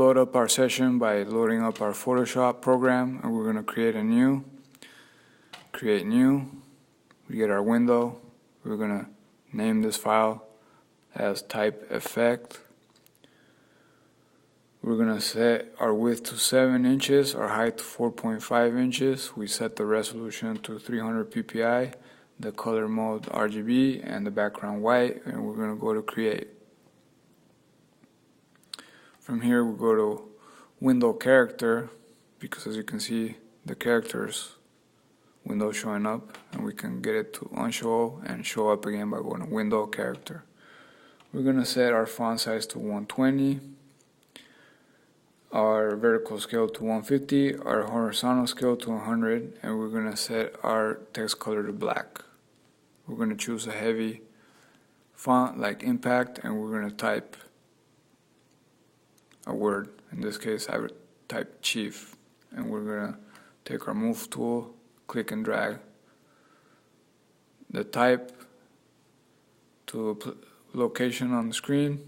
load up our session by loading up our Photoshop program, and we're going to create new. We get our window. We're going to name this file as Typeeffect. We're going to set our width to 7 inches, our height to 4.5 inches. We set the resolution to 300 ppi, the color mode RGB, and the background white, and we're going to go to create. From here we go to window character, because as you can see the characters window showing up, and we can get it to unshow and show up again by going to window character. We're going to set our font size to 120, our vertical scale to 150, our horizontal scale to 100, and we're going to set our text color to black. We're going to choose a heavy font like Impact, and we're going to type a word. In this case I would type chief, and we're going to take our move tool, click and drag the type to a location on the screen.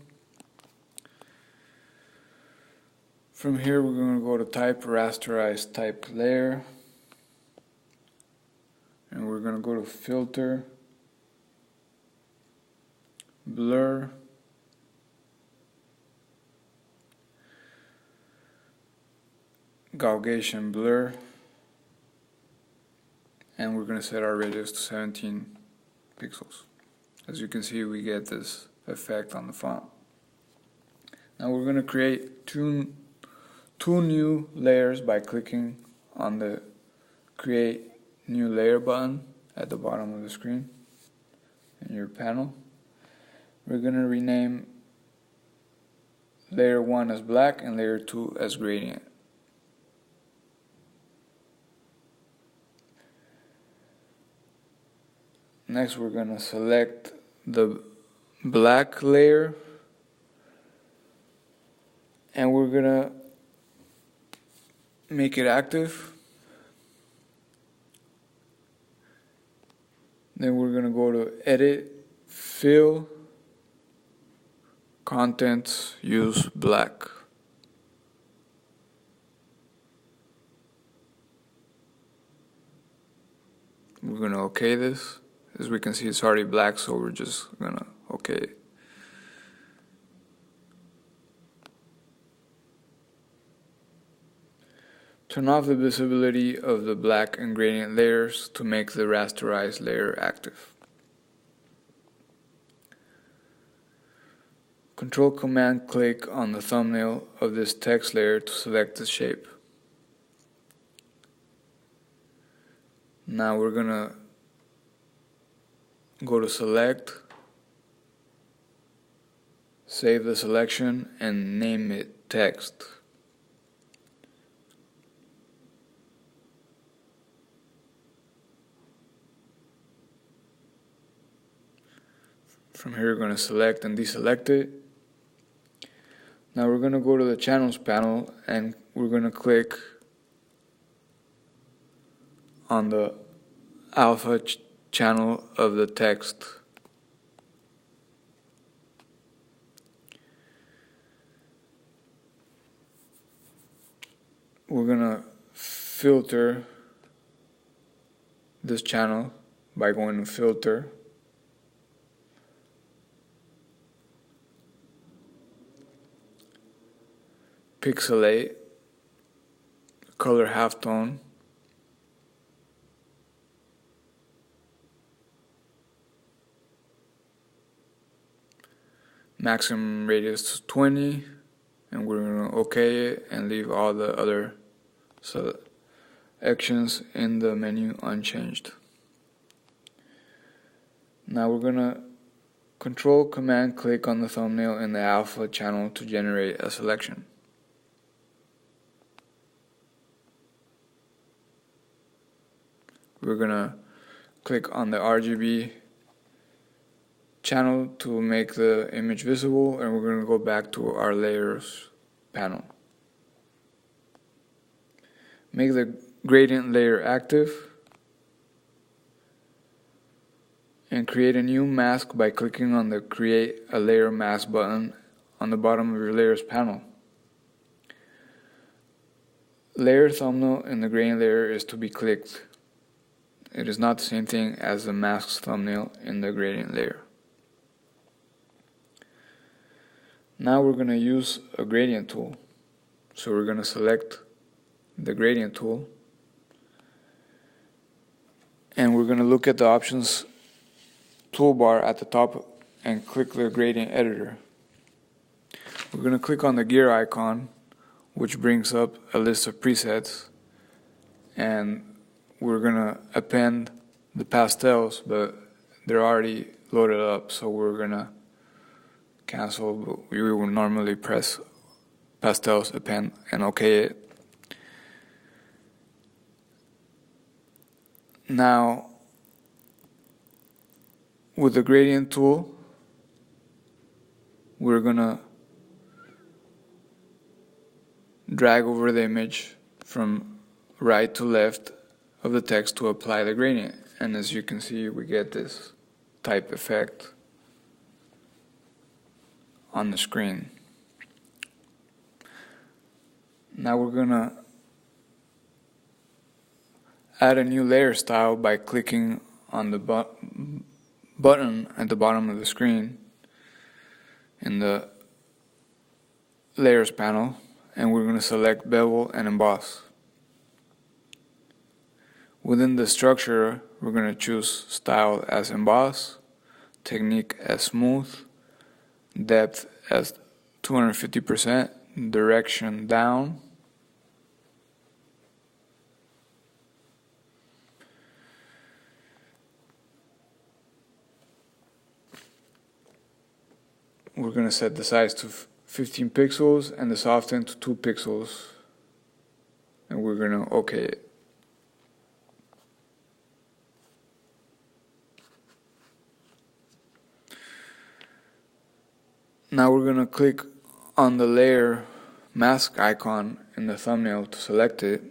From here we're going to go to type, rasterize type layer, and we're going to go to filter, blur, Gaussian blur, and we're going to set our radius to 17 pixels. As you can see, we get this effect on the font. Now we're going to create two new layers by clicking on the Create New Layer button at the bottom of the screen in your panel. We're going to rename layer 1 as black and layer 2 as gradient. Next we're going to select the black layer, and we're going to make it active. Then we're going to go to Edit, Fill, Contents, Use Black. We're going to OK this. As we can see, it's already black, so we're just going to OK it. Turn off the visibility of the black and gradient layers to make the rasterized layer active. Control-Command click on the thumbnail of this text layer to select the shape. Now we're going to go to Select, save the selection, and name it Text. From here we're going to select and deselect it. Now we're going to go to the Channels panel, and we're going to click on the alpha channel of the text. We're going to filter this channel by going to Filter, Pixelate, Color Halftone, maximum radius to 20, and we're going to OK it and leave all the other selections in the menu unchanged. Now we're going to Control-Command click on the thumbnail in the alpha channel to generate a selection. We're going to click on the RGB channel to make the image visible, and we're going to go back to our layers panel. Make the gradient layer active and create a new mask by clicking on the Create a Layer Mask button on the bottom of your layers panel. layer thumbnail in the gradient layer is to be clicked. It is not the same thing as the masked thumbnail in the gradient layer. Now we're going to use a gradient tool. So we're going to select the gradient tool, and we're going to look at the options toolbar at the top and click the gradient editor. We're going to click on the gear icon, which brings up a list of presets, and we're going to append the pastels, but they're already loaded up, so we're going to cancel. But we will normally press pastels, append, and OK it. Now, with the gradient tool, we're going to drag over the image from right to left of the text to apply the gradient. And as you can see, we get this type effect on the screen. Now we're going to add a new layer style by clicking on the button at the bottom of the screen in the layers panel, and we're going to select bevel and emboss. Within the structure, we're going to choose style as emboss, technique as smooth, depth as 250%, direction down, we're going to set the size to 15 pixels and the soften to 2 pixels, and we're going to OK it. Now we're going to click on the layer mask icon in the thumbnail to select it.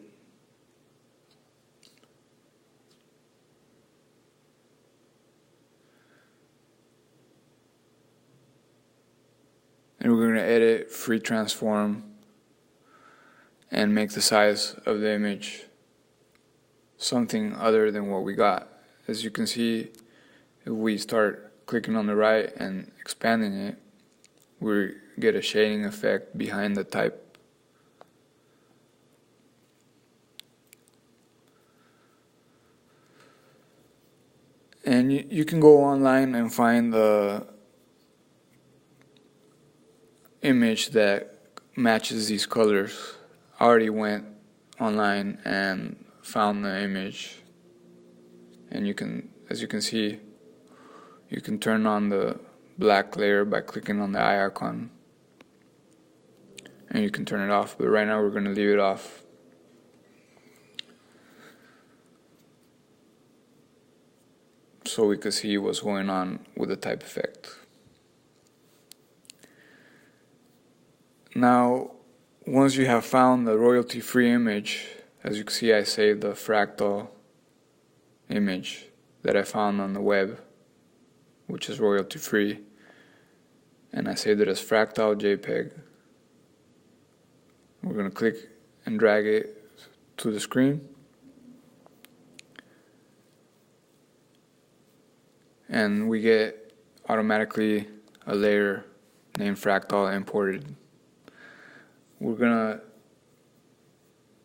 And we're going to edit, free transform, and make the size of the image something other than what we got. As you can see, if we start clicking on the right and expanding it, we get a shading effect behind the type. And you can go online and find the image that matches these colors. I already went online and found the image, and you can, as you can see, you can turn on the black layer by clicking on the eye icon, and you can turn it off, but right now we're going to leave it off. So we can see what's going on with the type effect. Now, once you have found the royalty-free image, as you can see, I saved the fractal image that I found on the web, which is royalty-free, and I saved it as fractal JPEG. We're going to click and drag it to the screen, and we get automatically a layer named fractal imported. We're going to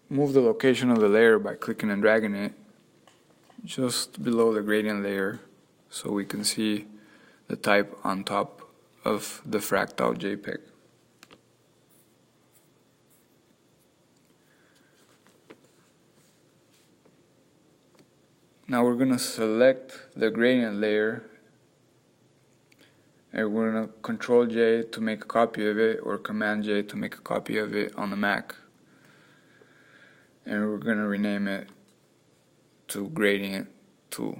move the location of the layer by clicking and dragging it just below the gradient layer so we can see the type on top of the fractal JPEG. Now we're going to select the gradient layer, and we're going to Control J to make a copy of it, or Command J to make a copy of it on the Mac. And we're going to rename it to Gradient Tool.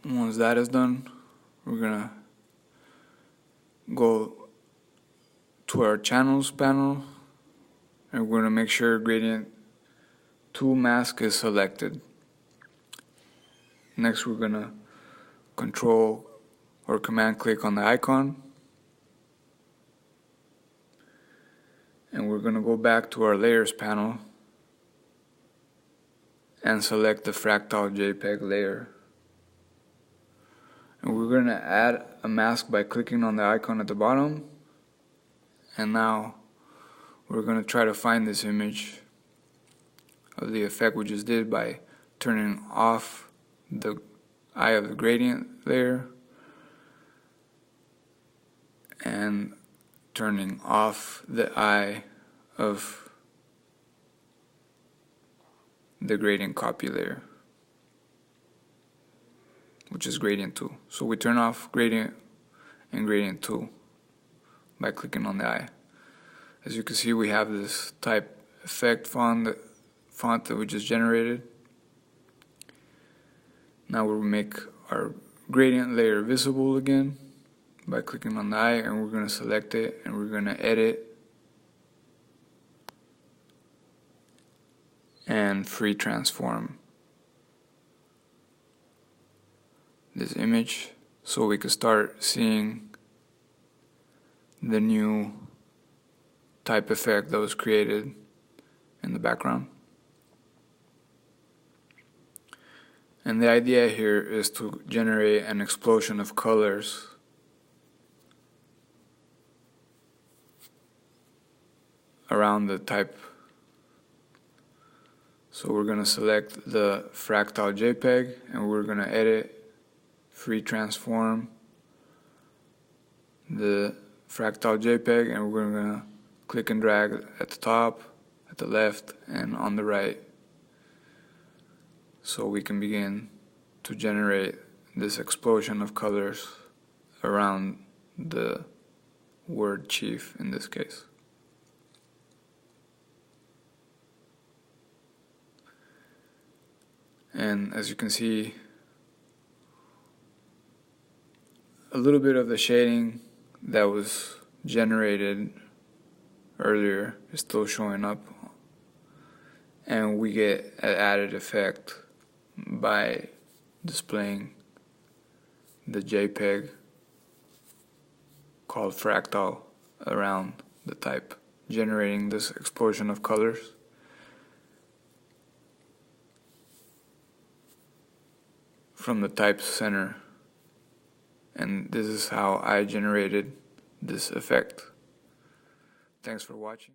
Once that is done, we're gonna go to our channels panel, and we're going to make sure gradient tool mask is selected. Next, we're going to control or command click on the icon, and we're going to go back to our layers panel and select the fractal JPEG layer. And we're going to add a mask by clicking on the icon at the bottom. And now we're going to try to find this image of the effect we just did by turning off the eye of the gradient layer and turning off the eye of the gradient copy layer, which is gradient 2. So we turn off gradient and gradient 2 by clicking on the eye. As you can see, we have this type effect font that we just generated. Now we'll make our gradient layer visible again by clicking on the eye, and we're going to select it, and we're going to edit and free transform this image so we can start seeing the new type effect that was created in the background. And the idea here is to generate an explosion of colors around the type. So we're going to select the fractal JPEG, and we're going to edit, free transform the fractal JPEG, and we're going to click and drag at the top, at the left, and on the right, so we can begin to generate this explosion of colors around the word chief in this case. And as you can see, a little bit of the shading that was generated earlier is still showing up, and we get an added effect by displaying the JPEG called fractal around the type, generating this explosion of colors. From the type center, and this is how I generated this effect. Thanks for watching.